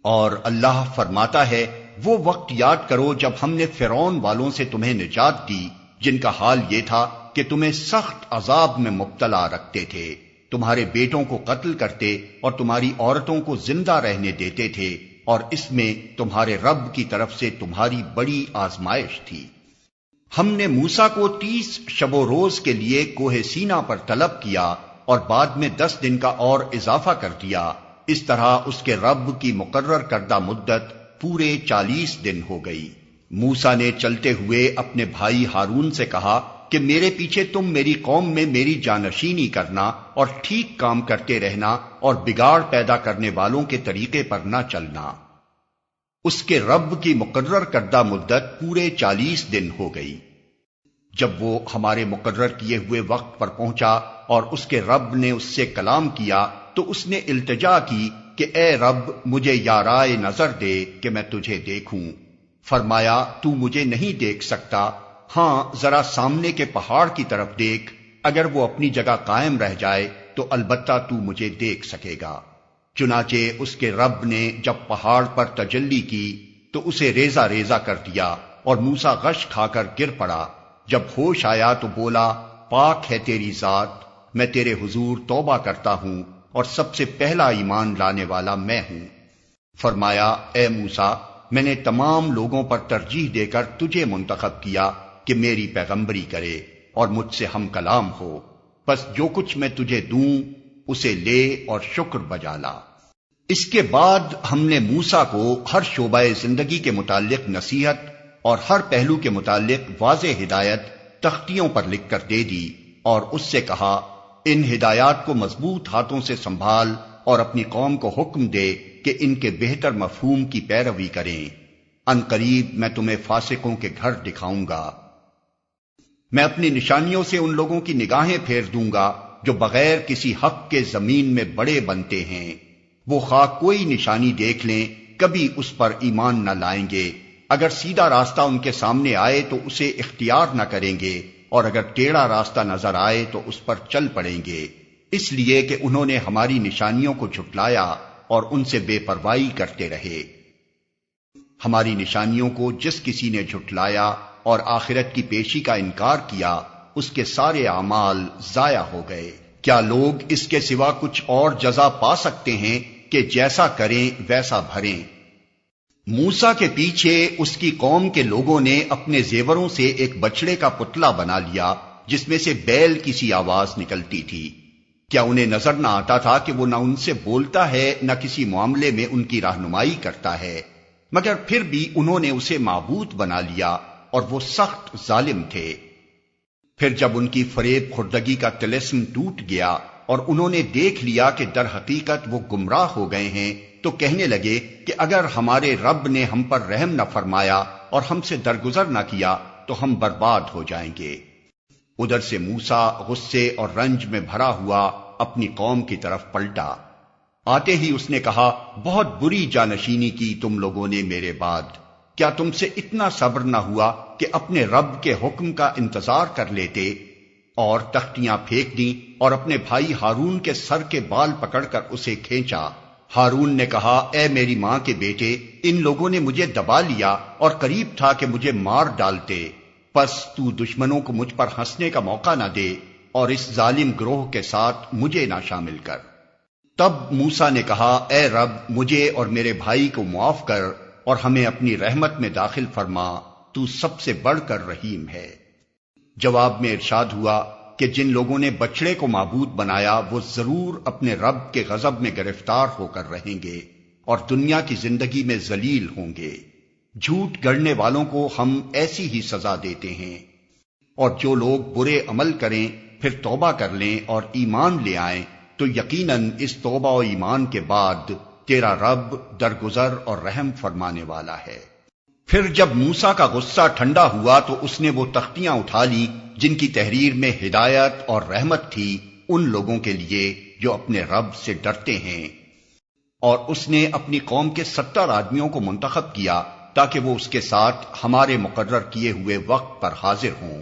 اور اللہ فرماتا ہے، وہ وقت یاد کرو جب ہم نے فرعون والوں سے تمہیں نجات دی، جن کا حال یہ تھا کہ تمہیں سخت عذاب میں مبتلا رکھتے تھے، تمہارے بیٹوں کو قتل کرتے اور تمہاری عورتوں کو زندہ رہنے دیتے تھے، اور اس میں تمہارے رب کی طرف سے تمہاری بڑی آزمائش تھی۔ ہم نے موسیٰ کو 30 شب و روز کے لیے کوہ سینا پر طلب کیا اور بعد میں 10 دن کا اور اضافہ کر دیا۔ اس طرح اس کے رب کی مقرر کردہ مدت پورے 40 دن ہو گئی۔ موسیٰ نے چلتے ہوئے اپنے بھائی ہارون سے کہا کہ میرے پیچھے تم میری قوم میں میری جانشینی کرنا اور ٹھیک کام کرتے رہنا اور بگاڑ پیدا کرنے والوں کے طریقے پر نہ چلنا۔ اس کے رب کی مقرر کردہ مدت پورے 40 دن ہو گئی۔ جب وہ ہمارے مقرر کیے ہوئے وقت پر پہنچا اور اس کے رب نے اس سے کلام کیا تو اس نے التجا کی کہ اے رب مجھے یارائے نظر دے کہ میں تجھے دیکھوں۔ فرمایا تو مجھے نہیں دیکھ سکتا، ہاں ذرا سامنے کے پہاڑ کی طرف دیکھ، اگر وہ اپنی جگہ قائم رہ جائے تو البتہ تو مجھے دیکھ سکے گا۔ چنانچہ اس کے رب نے جب پہاڑ پر تجلی کی تو اسے ریزہ ریزہ کر دیا اور موسیٰ غش کھا کر گر پڑا۔ جب ہوش آیا تو بولا، پاک ہے تیری ذات، میں تیرے حضور توبہ کرتا ہوں اور سب سے پہلا ایمان لانے والا میں ہوں۔ فرمایا، اے موسیٰ، میں نے تمام لوگوں پر ترجیح دے کر تجھے منتخب کیا کہ میری پیغمبری کرے اور مجھ سے ہم کلام ہو، بس جو کچھ میں تجھے دوں اسے لے اور شکر بجا لا۔ اس کے بعد ہم نے موسیٰ کو ہر شعبہ زندگی کے متعلق نصیحت اور ہر پہلو کے متعلق واضح ہدایت تختیوں پر لکھ کر دے دی، اور اس سے کہا، ان ہدایات کو مضبوط ہاتھوں سے سنبھال اور اپنی قوم کو حکم دے کہ ان کے بہتر مفہوم کی پیروی کریں۔ ان قریب میں تمہیں فاسقوں کے گھر دکھاؤں گا۔ میں اپنی نشانیوں سے ان لوگوں کی نگاہیں پھیر دوں گا جو بغیر کسی حق کے زمین میں بڑے بنتے ہیں۔ وہ خواہ کوئی نشانی دیکھ لیں کبھی اس پر ایمان نہ لائیں گے۔ اگر سیدھا راستہ ان کے سامنے آئے تو اسے اختیار نہ کریں گے، اور اگر ٹیڑھا راستہ نظر آئے تو اس پر چل پڑیں گے، اس لیے کہ انہوں نے ہماری نشانیوں کو جھٹلایا اور ان سے بے پرواہی کرتے رہے۔ ہماری نشانیوں کو جس کسی نے جھٹلایا اور آخرت کی پیشی کا انکار کیا، اس کے سارے اعمال ضائع ہو گئے۔ کیا لوگ اس کے سوا کچھ اور جزا پا سکتے ہیں کہ جیسا کریں ویسا بھریں؟ موسیٰ کے پیچھے اس کی قوم کے لوگوں نے اپنے زیوروں سے ایک بچڑے کا پتلا بنا لیا جس میں سے بیل کی سی آواز نکلتی تھی۔ کیا انہیں نظر نہ آتا تھا کہ وہ نہ ان سے بولتا ہے نہ کسی معاملے میں ان کی رہنمائی کرتا ہے؟ مگر پھر بھی انہوں نے اسے معبود بنا لیا اور وہ سخت ظالم تھے۔ پھر جب ان کی فریب خوردگی کا طلسم ٹوٹ گیا اور انہوں نے دیکھ لیا کہ در حقیقت وہ گمراہ ہو گئے ہیں، تو کہنے لگے کہ اگر ہمارے رب نے ہم پر رحم نہ فرمایا اور ہم سے درگزر نہ کیا تو ہم برباد ہو جائیں گے۔ ادھر سے موسیٰ غصے اور رنج میں بھرا ہوا اپنی قوم کی طرف پلٹا۔ آتے ہی اس نے کہا، بہت بری جانشینی کی تم لوگوں نے میرے بعد۔ کیا تم سے اتنا صبر نہ ہوا کہ اپنے رب کے حکم کا انتظار کر لیتے؟ اور تختیاں پھینک دیں اور اپنے بھائی ہارون کے سر کے بال پکڑ کر اسے کھینچا۔ ہارون نے کہا، اے میری ماں کے بیٹے، ان لوگوں نے مجھے دبا لیا اور قریب تھا کہ مجھے مار ڈالتے، پس تو دشمنوں کو مجھ پر ہنسنے کا موقع نہ دے اور اس ظالم گروہ کے ساتھ مجھے نہ شامل کر۔ تب موسیٰ نے کہا، اے رب مجھے اور میرے بھائی کو معاف کر اور ہمیں اپنی رحمت میں داخل فرما، تو سب سے بڑھ کر رحیم ہے۔ جواب میں ارشاد ہوا کہ جن لوگوں نے بچڑے کو معبود بنایا وہ ضرور اپنے رب کے غضب میں گرفتار ہو کر رہیں گے اور دنیا کی زندگی میں ذلیل ہوں گے۔ جھوٹ گڑنے والوں کو ہم ایسی ہی سزا دیتے ہیں، اور جو لوگ برے عمل کریں پھر توبہ کر لیں اور ایمان لے آئیں تو یقیناً اس توبہ و ایمان کے بعد تیرا رب درگزر اور رحم فرمانے والا ہے۔ پھر جب موسیٰ کا غصہ ٹھنڈا ہوا تو اس نے وہ تختیاں اٹھا لی جن کی تحریر میں ہدایت اور رحمت تھی ان لوگوں کے لیے جو اپنے رب سے ڈرتے ہیں، اور اس نے اپنی قوم کے 70 آدمیوں کو منتخب کیا تاکہ وہ اس کے ساتھ ہمارے مقرر کیے ہوئے وقت پر حاضر ہوں۔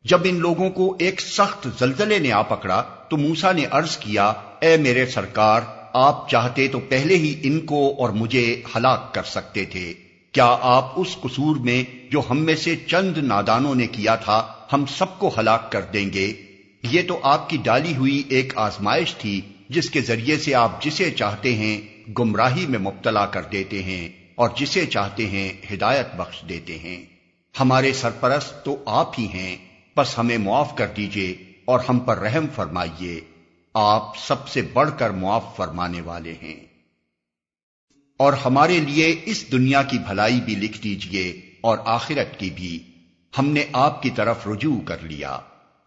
جب ان لوگوں کو ایک سخت زلزلے نے آ پکڑا تو موسیٰ نے عرض کیا، اے میرے سرکار، آپ چاہتے تو پہلے ہی ان کو اور مجھے ہلاک کر سکتے تھے۔ کیا آپ اس قصور میں جو ہم میں سے چند نادانوں نے کیا تھا ہم سب کو ہلاک کر دیں گے؟ یہ تو آپ کی ڈالی ہوئی ایک آزمائش تھی جس کے ذریعے سے آپ جسے چاہتے ہیں گمراہی میں مبتلا کر دیتے ہیں اور جسے چاہتے ہیں ہدایت بخش دیتے ہیں۔ ہمارے سرپرست تو آپ ہی ہیں، بس ہمیں معاف کر دیجئے اور ہم پر رحم فرمائیے، آپ سب سے بڑھ کر معاف فرمانے والے ہیں۔ اور ہمارے لیے اس دنیا کی بھلائی بھی لکھ دیجئے اور آخرت کی بھی، ہم نے آپ کی طرف رجوع کر لیا۔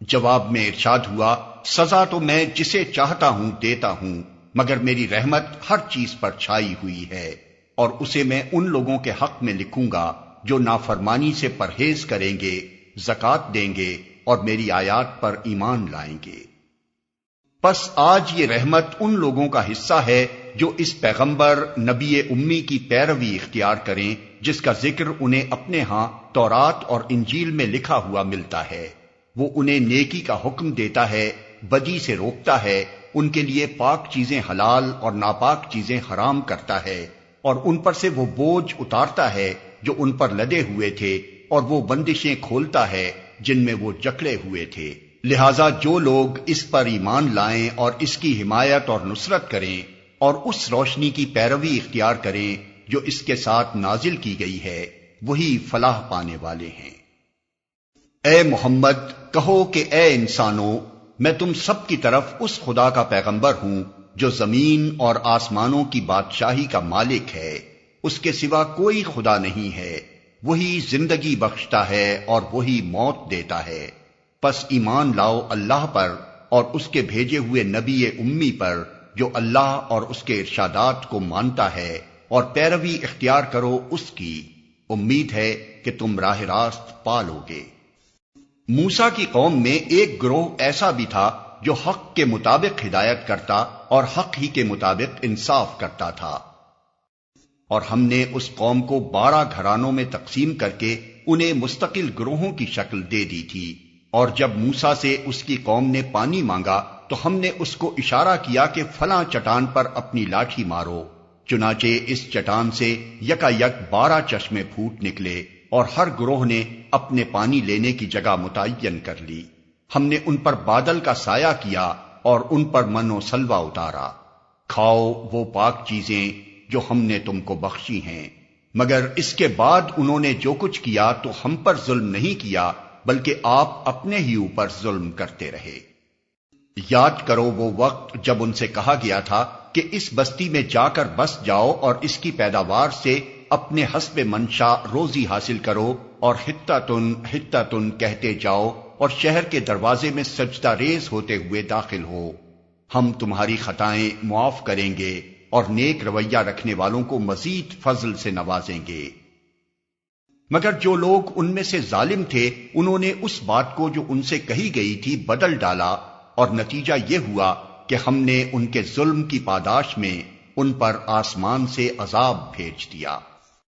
جواب میں ارشاد ہوا، سزا تو میں جسے چاہتا ہوں دیتا ہوں، مگر میری رحمت ہر چیز پر چھائی ہوئی ہے، اور اسے میں ان لوگوں کے حق میں لکھوں گا جو نافرمانی سے پرہیز کریں گے، زکوٰۃ دیں گے اور میری آیات پر ایمان لائیں گے۔ پس آج یہ رحمت ان لوگوں کا حصہ ہے جو اس پیغمبر نبی امی کی پیروی اختیار کریں جس کا ذکر انہیں اپنے ہاں تورات اور انجیل میں لکھا ہوا ملتا ہے۔ وہ انہیں نیکی کا حکم دیتا ہے، بدی سے روکتا ہے، ان کے لیے پاک چیزیں حلال اور ناپاک چیزیں حرام کرتا ہے، اور ان پر سے وہ بوجھ اتارتا ہے جو ان پر لدے ہوئے تھے، اور وہ بندشیں کھولتا ہے جن میں وہ جکڑے ہوئے تھے۔ لہذا جو لوگ اس پر ایمان لائیں اور اس کی حمایت اور نصرت کریں اور اس روشنی کی پیروی اختیار کریں جو اس کے ساتھ نازل کی گئی ہے، وہی فلاح پانے والے ہیں۔ اے محمد کہو کہ اے انسانوں، میں تم سب کی طرف اس خدا کا پیغمبر ہوں جو زمین اور آسمانوں کی بادشاہی کا مالک ہے، اس کے سوا کوئی خدا نہیں ہے، وہی زندگی بخشتا ہے اور وہی موت دیتا ہے۔ پس ایمان لاؤ اللہ پر اور اس کے بھیجے ہوئے نبی امی پر جو اللہ اور اس کے ارشادات کو مانتا ہے، اور پیروی اختیار کرو اس کی، امید ہے کہ تم راہ راست پالو گے۔ موسیٰ کی قوم میں ایک گروہ ایسا بھی تھا جو حق کے مطابق ہدایت کرتا اور حق ہی کے مطابق انصاف کرتا تھا، اور ہم نے اس قوم کو 12 گھرانوں میں تقسیم کر کے انہیں مستقل گروہوں کی شکل دے دی تھی۔ اور جب موسیٰ سے اس کی قوم نے پانی مانگا تو ہم نے اس کو اشارہ کیا کہ فلاں چٹان پر اپنی لاٹھی مارو، چنانچہ اس چٹان سے یکا یک 12 چشمے پھوٹ نکلے، اور ہر گروہ نے اپنے پانی لینے کی جگہ متعین کر لی۔ ہم نے ان پر بادل کا سایہ کیا اور ان پر من و سلوہ اتارا۔ کھاؤ وہ پاک چیزیں جو ہم نے تم کو بخشی ہیں، مگر اس کے بعد انہوں نے جو کچھ کیا تو ہم پر ظلم نہیں کیا بلکہ آپ اپنے ہی اوپر ظلم کرتے رہے۔ یاد کرو وہ وقت جب ان سے کہا گیا تھا کہ اس بستی میں جا کر بس جاؤ اور اس کی پیداوار سے اپنے حسب منشا روزی حاصل کرو، اور حتتن حتتن کہتے جاؤ اور شہر کے دروازے میں سجدہ ریز ہوتے ہوئے داخل ہو، ہم تمہاری خطائیں معاف کریں گے اور نیک رویہ رکھنے والوں کو مزید فضل سے نوازیں گے۔ مگر جو لوگ ان میں سے ظالم تھے انہوں نے اس بات کو جو ان سے کہی گئی تھی بدل ڈالا، اور نتیجہ یہ ہوا کہ ہم نے ان کے ظلم کی پاداش میں ان پر آسمان سے عذاب بھیج دیا۔